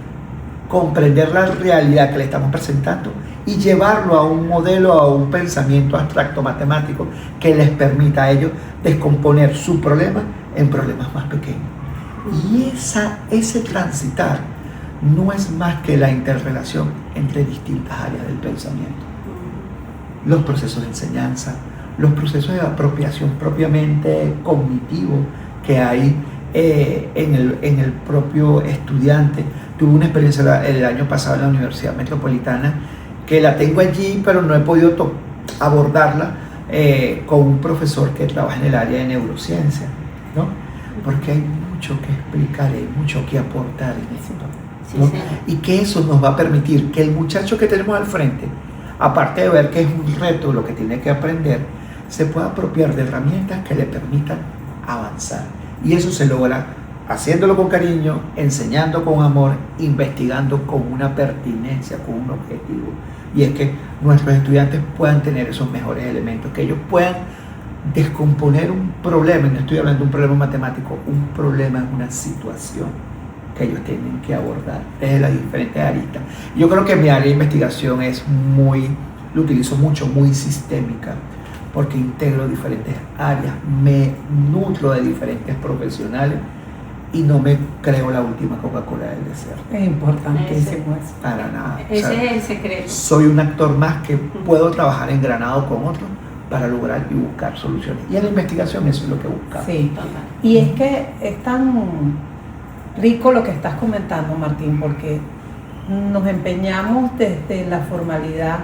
comprender la realidad que le estamos presentando y llevarlo a un modelo, a un pensamiento abstracto matemático que les permita a ellos descomponer su problema en problemas más pequeños. Y ese transitar no es más que la interrelación entre distintas áreas del pensamiento. Los procesos de enseñanza, los procesos de apropiación propiamente cognitivo que hay en el propio estudiante. Tuve una experiencia el año pasado en la Universidad Metropolitana que la tengo allí, pero no he podido abordarla con un profesor que trabaja en el área de neurociencia, ¿no? porque hay mucho que explicar, hay mucho que aportar en esto, Sí, ¿no? sí. Y que eso nos va a permitir que el muchacho que tenemos al frente, aparte de ver que es un reto lo que tiene que aprender, se pueda apropiar de herramientas que le permitan avanzar. Y eso se logra haciéndolo con cariño, enseñando con amor, investigando con una pertinencia, con un objetivo. Y es que nuestros estudiantes puedan tener esos mejores elementos, que ellos puedan descomponer un problema, y no estoy hablando de un problema matemático, un problema es una situación que ellos tienen que abordar desde las diferentes aristas. Yo creo que mi área de investigación es lo utilizo mucho, muy sistémica, porque integro diferentes áreas, me nutro de diferentes profesionales y no me creo la última Coca-Cola del desierto. Es importantísimo eso. Para nada. Ese O sea, es el secreto. soy un actor más que puedo trabajar engranado con otros para lograr y buscar soluciones. Y en la investigación eso es lo que buscamos. Sí. Total. Y es que es tan rico lo que estás comentando, Martín, porque nos empeñamos desde la formalidad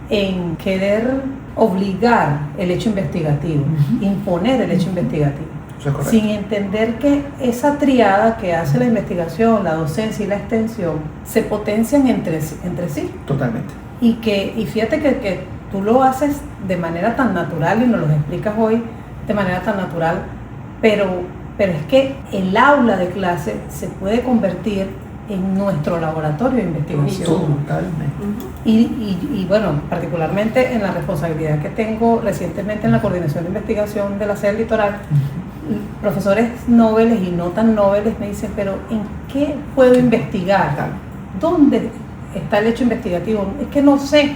en querer obligar el hecho investigativo, imponer el hecho investigativo, Eso es correcto. sin entender que esa triada que hace la investigación, la docencia y la extensión se potencian entre sí. Totalmente. Y fíjate que tú lo haces de manera tan natural y nos lo explicas hoy de manera tan natural, pero es que el aula de clase se puede convertir en nuestro laboratorio de investigación. Totalmente. Y bueno, particularmente en la responsabilidad que tengo recientemente en la coordinación de investigación de la sede litoral, profesores nobles y no tan nobles me dicen, pero ¿en qué puedo investigar? Claro. ¿Dónde está el hecho investigativo? Es que no sé.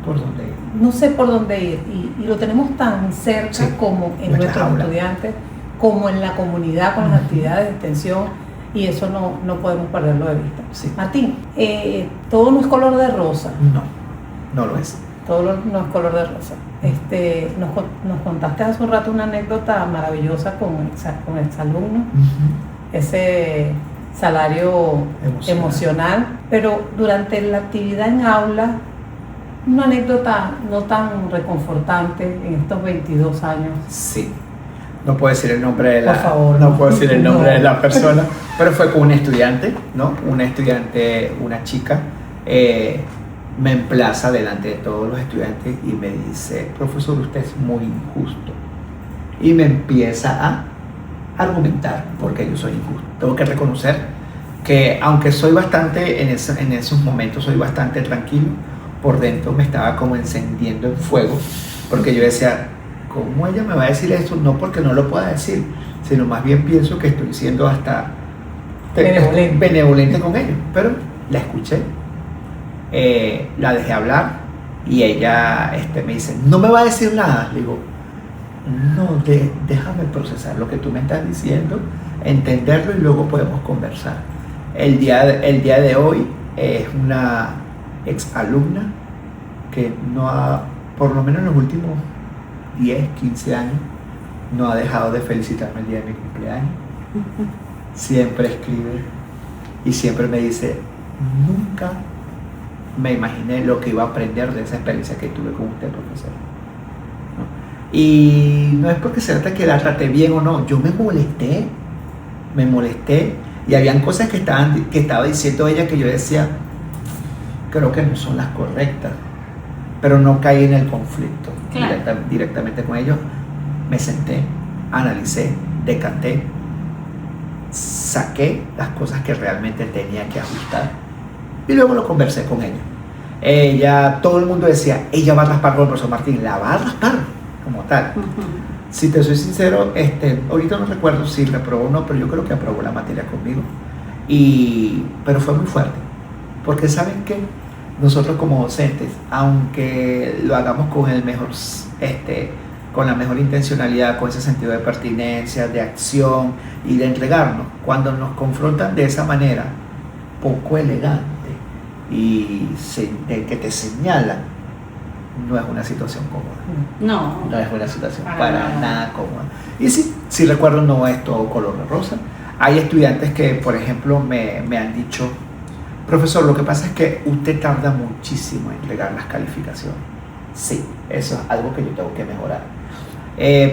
¿Por dónde ir? No sé por dónde ir y lo tenemos tan cerca Sí, como en nuestras nuestros aulas. estudiantes, como en la comunidad con las actividades de extensión, y eso no podemos perderlo de vista. Sí. Martín, todo no es color de rosa, No lo es. todo no es color de rosa. Nos contaste hace un rato una anécdota maravillosa con exalumnos, ese salario emocional, pero durante la actividad en aula, una anécdota no tan reconfortante en estos 22 años. Sí. No puedo decir el nombre de Por favor, no puedo decir el nombre no. de la persona, pero fue con un estudiante, ¿no? Una estudiante, una chica, me emplaza delante de todos los estudiantes y me dice, profesor, usted es muy injusto. Y me empieza a argumentar porque yo soy injusto. Tengo que reconocer que aunque soy bastante, en esos momentos soy bastante tranquilo, por dentro me estaba como encendiendo en fuego, porque yo decía, ¿cómo ella me va a decir esto? No porque no lo pueda decir, sino más bien pienso que estoy siendo hasta benevolente con ellos. Pero la escuché, la dejé hablar y ella me dice, ¿no me va a decir nada? Le digo, no, déjame procesar lo que tú me estás diciendo, entenderlo y luego podemos conversar. El día de hoy es una exalumna que no ha, por lo menos en los últimos 10, 15 años, no ha dejado de felicitarme el día de mi cumpleaños. Siempre escribe y siempre me dice, nunca me imaginé lo que iba a aprender de esa experiencia que tuve con usted, profesor. ¿No? Y no es porque se trata que la traté bien o no, yo me molesté y habían cosas que estaba diciendo ella que yo decía, creo que no son las correctas, pero no caí en el conflicto. Claro. Directamente con ellos. Me senté, analicé, decanté, saqué las cosas que realmente tenía que ajustar y luego lo conversé con ella. Todo el mundo decía, ella va a raspar con el profesor Martín, la va a raspar como tal. Si te soy sincero, ahorita no recuerdo si reprobó o no, pero yo creo que aprobó la materia conmigo. Pero fue muy fuerte, porque ¿saben qué? Nosotros como docentes, aunque lo hagamos con con la mejor intencionalidad, con ese sentido de pertinencia, de acción y de entregarnos, cuando nos confrontan de esa manera poco elegante y que te señalan, no es una situación cómoda. No es una situación para nada cómoda. Y sí recuerdo, no es todo color de rosa. Hay estudiantes que, por ejemplo, me han dicho, profesor, lo que pasa es que usted tarda muchísimo en entregar las calificaciones. Sí, eso es algo que yo tengo que mejorar.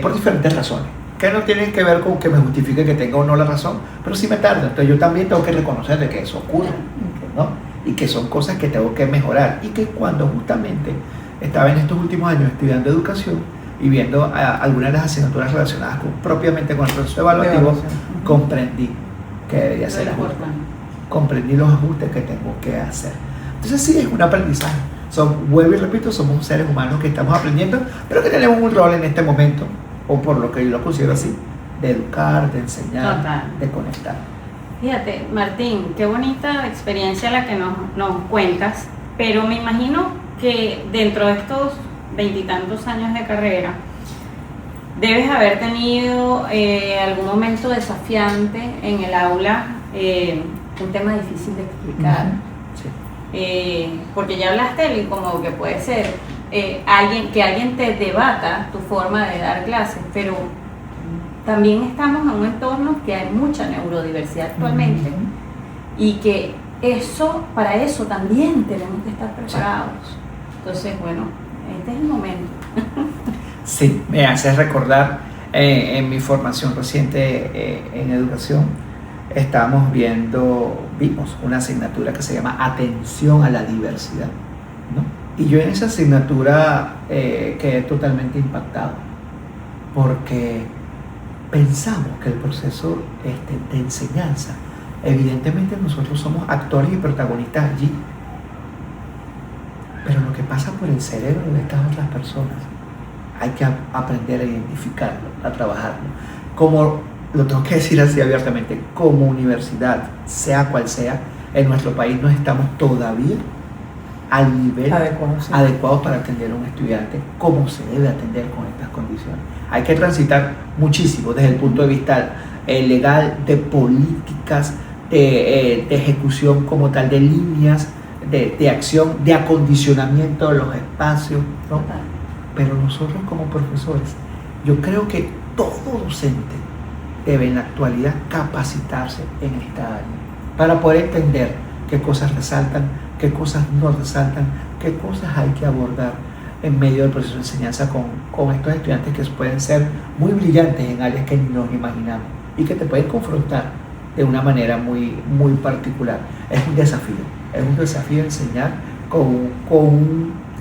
Por diferentes razones. que no tienen que ver con que me justifique que tenga o no la razón, pero sí me tarda. Entonces yo también tengo que reconocer de que eso ocurre, ¿no? Y que son cosas que tengo que mejorar. Y que cuando justamente estaba en estos últimos años estudiando educación y viendo algunas de las asignaturas relacionadas propiamente con el proceso evaluativo, comprendí que debería ser ajuste. Comprendí los ajustes que tengo que hacer. Entonces sí, es un aprendizaje. Vuelvo y repito, somos seres humanos que estamos aprendiendo, pero que tenemos un rol en este momento, o por lo que yo lo considero así, de educar, de enseñar, Total. de conectar. Fíjate, Martín, qué bonita experiencia la que nos cuentas, pero me imagino que dentro de estos 20 y tantos años de carrera, debes haber tenido algún momento desafiante en el aula, un tema difícil de explicar. Sí. Porque ya hablaste del como que puede ser que alguien te debata tu forma de dar clases, pero también estamos en un entorno que hay mucha neurodiversidad actualmente y que para eso también tenemos que estar preparados. Sí. Entonces, bueno, este es el momento. Sí, me hace recordar en mi formación reciente en educación, vimos una asignatura que se llama Atención a la Diversidad, ¿no? Y yo en esa asignatura quedé totalmente impactado, porque pensamos que el proceso de enseñanza, evidentemente nosotros somos actores y protagonistas allí, pero lo que pasa por el cerebro de estas otras personas, hay que aprender a identificarlo, a trabajarlo. Como lo tengo que decir así abiertamente, como universidad, sea cual sea, en nuestro país no estamos todavía al nivel adecuado para atender a un estudiante como se debe atender con estas condiciones. Hay que transitar muchísimo desde el punto de vista legal, de políticas, de ejecución como tal, de líneas de acción, de acondicionamiento de los espacios, ¿no? Pero nosotros como profesores, yo creo que todo docente debe en la actualidad capacitarse en esta área para poder entender qué cosas resaltan, qué cosas no resaltan, qué cosas hay que abordar en medio del proceso de enseñanza con estos estudiantes que pueden ser muy brillantes en áreas que ni nos imaginamos y que te pueden confrontar de una manera muy, muy particular. Es un desafío enseñar con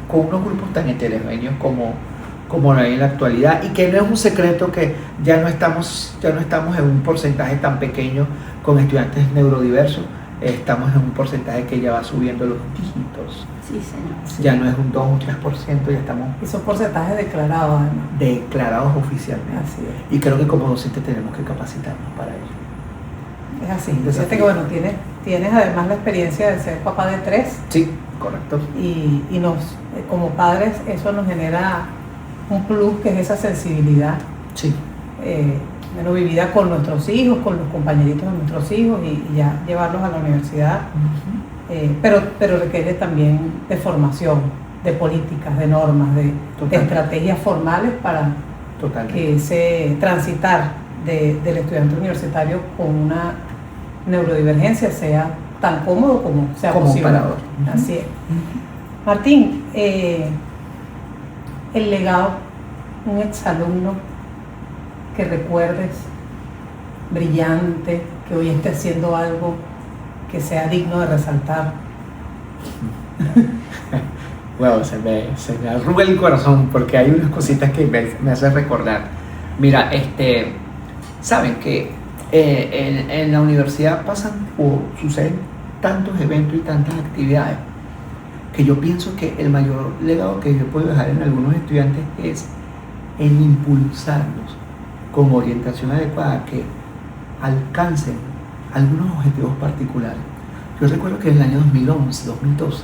unos grupos tan heterogéneos como lo hay en la actualidad, y que no es un secreto que ya no estamos en un porcentaje tan pequeño con estudiantes neurodiversos, estamos en un porcentaje que ya va subiendo los dígitos. Sí, señor. Sí. Ya no es un 2 o un 3%, ya estamos... Y son porcentajes declarados, además. Declarados oficialmente. Así es. Y creo que como docentes tenemos que capacitarnos para ello. Es así. Fíjate que bueno, tienes además la experiencia de ser papá de 3. Sí, correcto. Y como padres eso nos genera un plus, que es esa sensibilidad. Sí. Vivida con nuestros hijos, con los compañeritos de nuestros hijos y ya llevarlos a la universidad. Pero requiere también de formación, de políticas, de normas, de estrategias formales para que ese transitar del estudiante universitario con una neurodivergencia sea tan cómodo como sea posible. Parador. Así es. Martín, el legado, un exalumno que recuerdes, brillante, que hoy esté haciendo algo que sea digno de resaltar. Wow, se me arruga el corazón porque hay unas cositas que me hacen recordar. Mira, saben que en la universidad suceden tantos eventos y tantas actividades que yo pienso que el mayor legado que yo puedo dejar en algunos estudiantes es en impulsarlos con orientación adecuada que alcancen algunos objetivos particulares. Yo recuerdo que en el año 2012,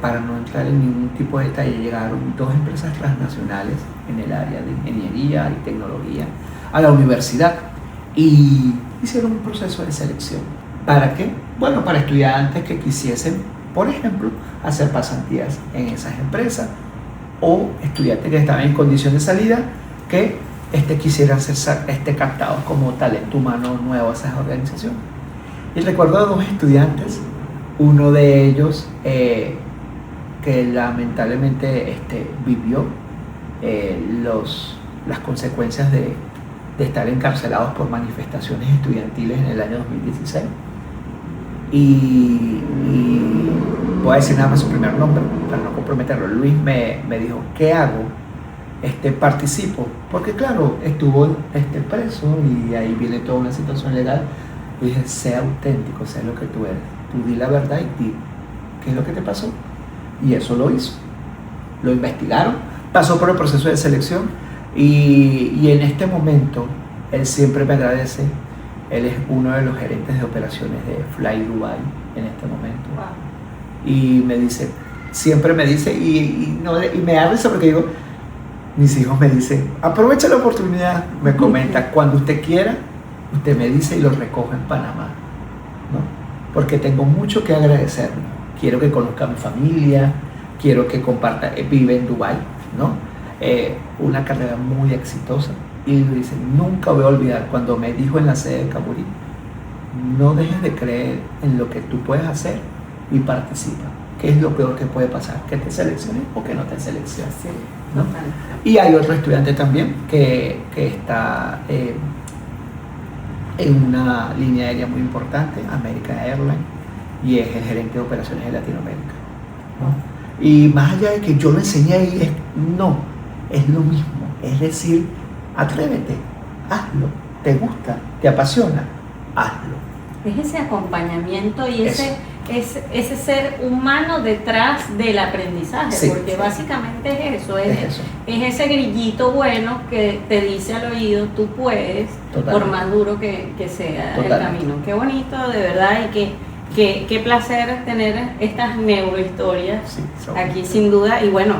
para no entrar en ningún tipo de detalle, llegaron 2 empresas transnacionales en el área de ingeniería y tecnología a la universidad y hicieron un proceso de selección. ¿Para qué? Bueno, para estudiantes que quisiesen, por ejemplo, hacer pasantías en esas empresas, o estudiantes que estaban en condición de salida que quisieran ser captados como talento humano nuevo a esas organizaciones. Y recuerdo a 2 estudiantes, uno de ellos que lamentablemente vivió las consecuencias de estar encarcelados por manifestaciones estudiantiles en el año 2016. Y voy a decir nada más su primer nombre para no comprometerlo. Luis me dijo, ¿qué hago? Participo, porque claro, estuvo preso y ahí viene toda una situación legal. Y dije, sé auténtico, sé lo que tú eres, tú di la verdad y di qué es lo que te pasó. Y eso lo hizo, lo investigaron, pasó por el proceso de selección y en este momento él siempre me agradece. Él es uno de los gerentes de operaciones de Fly Dubai en este momento. Wow. Y me dice, siempre me dice, y me da risa porque digo, mis hijos me dicen, aprovecha la oportunidad, me comenta, cuando usted quiera, usted me dice y lo recojo en Panamá, ¿no? Porque tengo mucho que agradecerle. Quiero que conozca a mi familia, quiero que comparta, vive en Dubái, ¿no? Una carrera muy exitosa. Y dice, nunca voy a olvidar cuando me dijo en la sede de Camurí, no dejes de creer en lo que tú puedes hacer y participa. ¿Qué es lo peor que puede pasar? Que te selecciones o que no te selecciones, Sí, ¿no? Y hay otro estudiante también que está en una línea aérea muy importante, American Airlines, y es el gerente de operaciones de Latinoamérica, ¿no? Y más allá de que yo lo enseñé ahí, es lo mismo, es decir, atrévete, hazlo, te gusta, te apasiona, hazlo. Es ese acompañamiento y ese ser humano detrás del aprendizaje, Sí, porque sí. básicamente es ese grillito bueno que te dice al oído, tú puedes, Totalmente. por más duro que sea Totalmente. el camino. Qué bonito, de verdad, y qué placer tener estas neurohistorias Sí, aquí sin duda. Y bueno,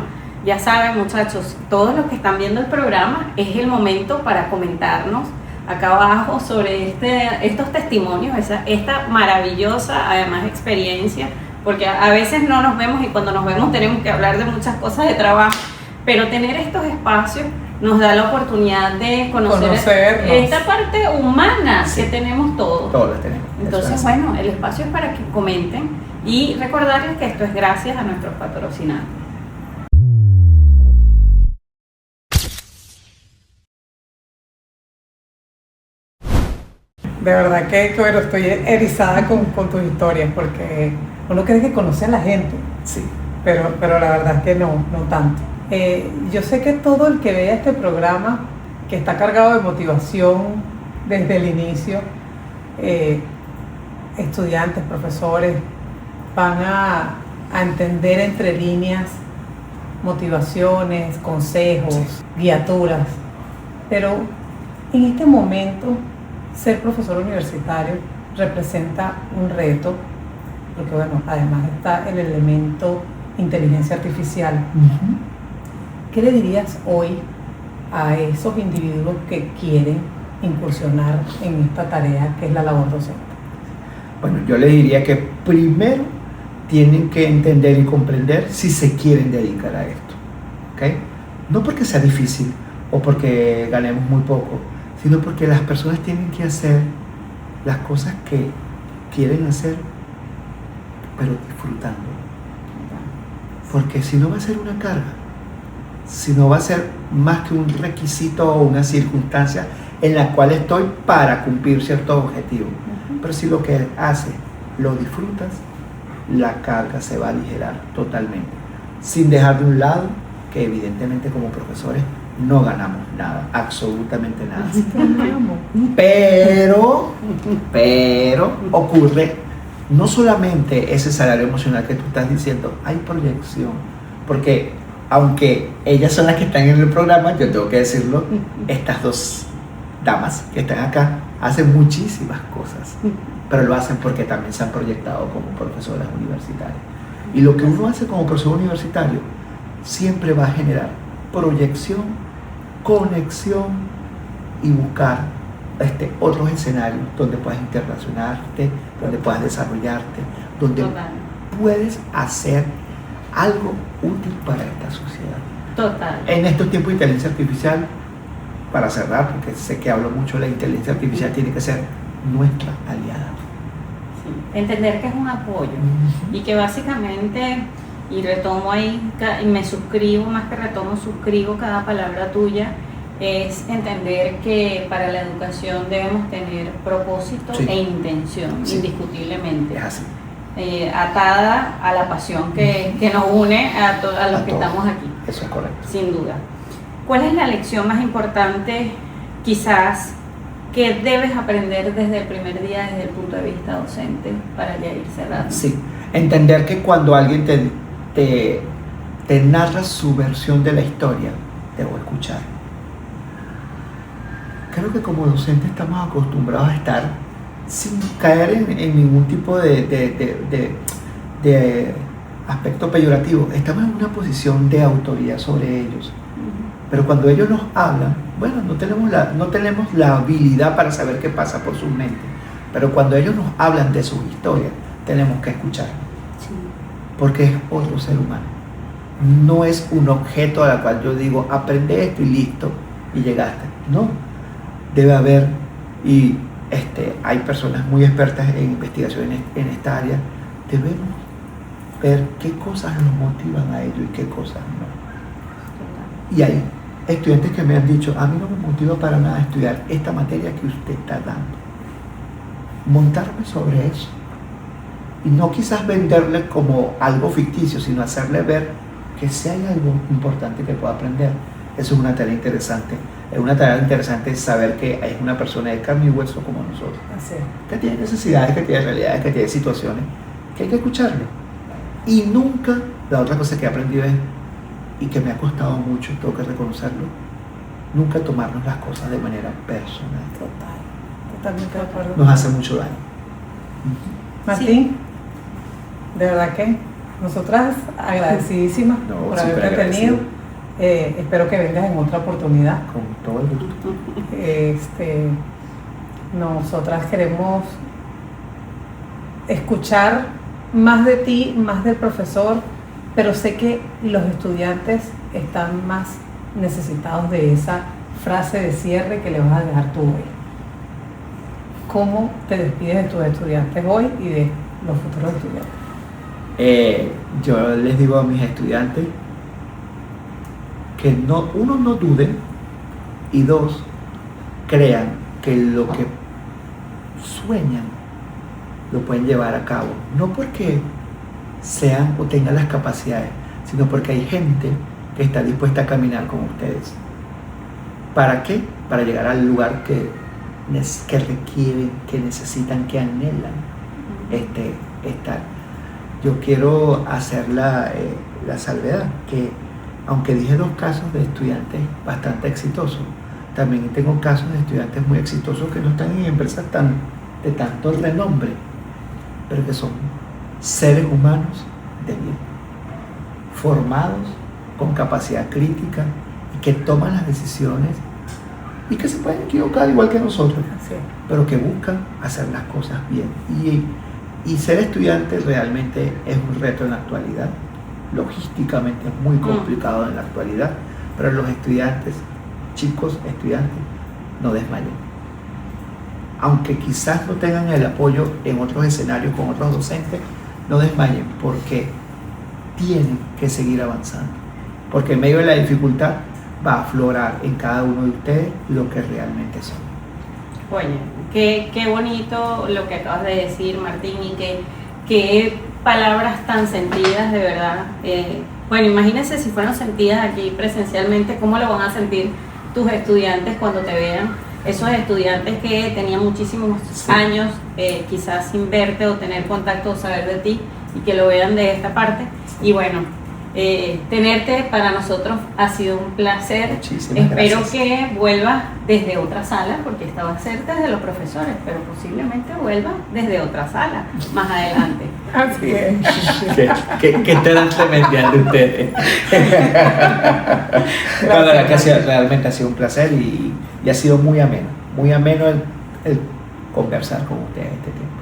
ya saben, muchachos, todos los que están viendo el programa, es el momento para comentarnos acá abajo sobre estos testimonios, esta maravillosa, además, experiencia, porque a veces no nos vemos y cuando nos vemos tenemos que hablar de muchas cosas de trabajo, pero tener estos espacios nos da la oportunidad de conocernos. Esta parte humana, sí, que tenemos todos. Todos los tenemos. Entonces, bueno, el espacio es para que comenten y recordarles que esto es gracias a nuestros patrocinantes. De verdad que bueno, estoy erizada con tus historias, porque uno cree que conoce a la gente, Sí. pero la verdad es que no tanto. Yo sé que todo el que vea este programa, que está cargado de motivación desde el inicio, estudiantes, profesores, van a entender entre líneas motivaciones, consejos, guiaturas, pero en este momento ser profesor universitario representa un reto, porque bueno, además está el elemento inteligencia artificial. ¿Qué le dirías hoy a esos individuos que quieren incursionar en esta tarea que es la labor docente? Bueno, yo le diría que primero tienen que entender y comprender si se quieren dedicar a esto, ¿ok? No porque sea difícil o porque ganemos muy poco, sino porque las personas tienen que hacer las cosas que quieren hacer, pero disfrutando. Porque si no va a ser una carga, si no va a ser más que un requisito o una circunstancia en la cual estoy para cumplir ciertos objetivos. Pero si lo que haces lo disfrutas, la carga se va a aligerar totalmente, sin dejar de un lado que evidentemente como profesores no ganamos nada, absolutamente nada. Pero ocurre no solamente ese salario emocional que tú estás diciendo, hay proyección, porque aunque ellas son las que están en el programa, yo tengo que decirlo, estas dos damas que están acá hacen muchísimas cosas, pero lo hacen porque también se han proyectado como profesoras universitarias. Y lo que uno hace como profesor universitario siempre va a generar proyección, conexión y buscar otros escenarios donde puedas interrelacionarte, donde puedas desarrollarte, donde puedes hacer algo útil para esta sociedad. Total. En estos tiempos de inteligencia artificial, para cerrar, porque sé que hablo mucho, la inteligencia artificial tiene que ser nuestra aliada. Sí. Entender que es un apoyo y que básicamente, y retomo ahí, y me suscribo, más que retomo, suscribo cada palabra tuya, es entender que para la educación debemos tener propósito Sí. e intención, Sí. indiscutiblemente. Es así. Atada a la pasión que nos une a los que todos. estamos aquí, Eso es correcto. sin duda. ¿Cuál es la lección más importante, quizás, que debes aprender desde el primer día, desde el punto de vista docente, para ya ir cerrando? Sí, entender que cuando alguien te narra su versión de la historia, debo escuchar. Creo que como docente estamos acostumbrados a estar sin caer en ningún tipo de aspecto peyorativo. Estamos en una posición de autoridad sobre ellos. Pero cuando ellos nos hablan, bueno, no tenemos la habilidad para saber qué pasa por sus mentes. Pero cuando ellos nos hablan de sus historias, tenemos que escuchar. Sí. Porque es otro ser humano. No es un objeto al cual yo digo, aprende esto y listo, y llegaste. No. Debe haber, y hay personas muy expertas en investigación en esta área. Debemos ver qué cosas los motivan a ellos y qué cosas no. Y hay estudiantes que me han dicho, a mí no me motiva para nada estudiar esta materia que usted está dando. Montarme sobre eso. Y no quizás venderle como algo ficticio, sino hacerle ver que si hay algo importante que pueda aprender. Eso es una tarea interesante. Es una tarea interesante saber que hay una persona de carne y hueso como nosotros. Así es. Que tiene necesidades, que tiene realidades, que tiene situaciones, que hay que escucharlo. Y nunca, la otra cosa que he aprendido es, y que me ha costado mucho, tengo que reconocerlo, nunca tomarnos las cosas de manera personal. Totalmente de acuerdo. Nos hace mucho daño. Martín, de verdad que nosotras agradecidísimas No, por súper haberte tenido. agradecido. Espero que vengas en otra oportunidad. Con todo el gusto. Nosotras queremos escuchar más de ti, más del profesor, pero sé que los estudiantes están más necesitados de esa frase de cierre que le vas a dejar tú hoy. ¿Cómo te despides de tus estudiantes hoy y de los futuros estudiantes? Yo les digo a mis estudiantes que uno, no duden, y dos, crean que lo que sueñan lo pueden llevar a cabo, no porque sean o tengan las capacidades, sino porque hay gente que está dispuesta a caminar con ustedes. ¿Para qué? Para llegar al lugar que requieren, que necesitan, que anhelan estar. Yo quiero hacer la salvedad que, aunque dije 2 casos de estudiantes bastante exitosos, también tengo casos de estudiantes muy exitosos que no están en empresas de tanto renombre, pero que son seres humanos de bien, formados con capacidad crítica y que toman las decisiones y que se pueden equivocar igual que nosotros, pero que buscan hacer las cosas bien. Y ser estudiante realmente es un reto en la actualidad. Logísticamente es muy complicado en la actualidad, pero los estudiantes, chicos estudiantes, no desmayen. Aunque quizás no tengan el apoyo en otros escenarios con otros docentes, no desmayen, porque tienen que seguir avanzando. Porque en medio de la dificultad va a aflorar en cada uno de ustedes lo que realmente son. Oye, qué bonito lo que acabas de decir, Martín, y qué palabras tan sentidas, de verdad. Bueno, imagínense si fueron sentidas aquí presencialmente, ¿cómo lo van a sentir tus estudiantes cuando te vean? Esos estudiantes que tenían muchísimos años quizás sin verte o tener contacto o saber de ti, y que lo vean de esta parte. Y bueno, tenerte para nosotros ha sido un placer. Muchísimas Espero gracias. que vuelvas desde otra sala, porque esta va a ser desde los profesores, pero posiblemente vuelvas desde otra sala más adelante. Así es. ¿Qué estarán remediando ustedes? La verdad que realmente ha sido un placer y ha sido muy ameno el conversar con ustedes este tiempo.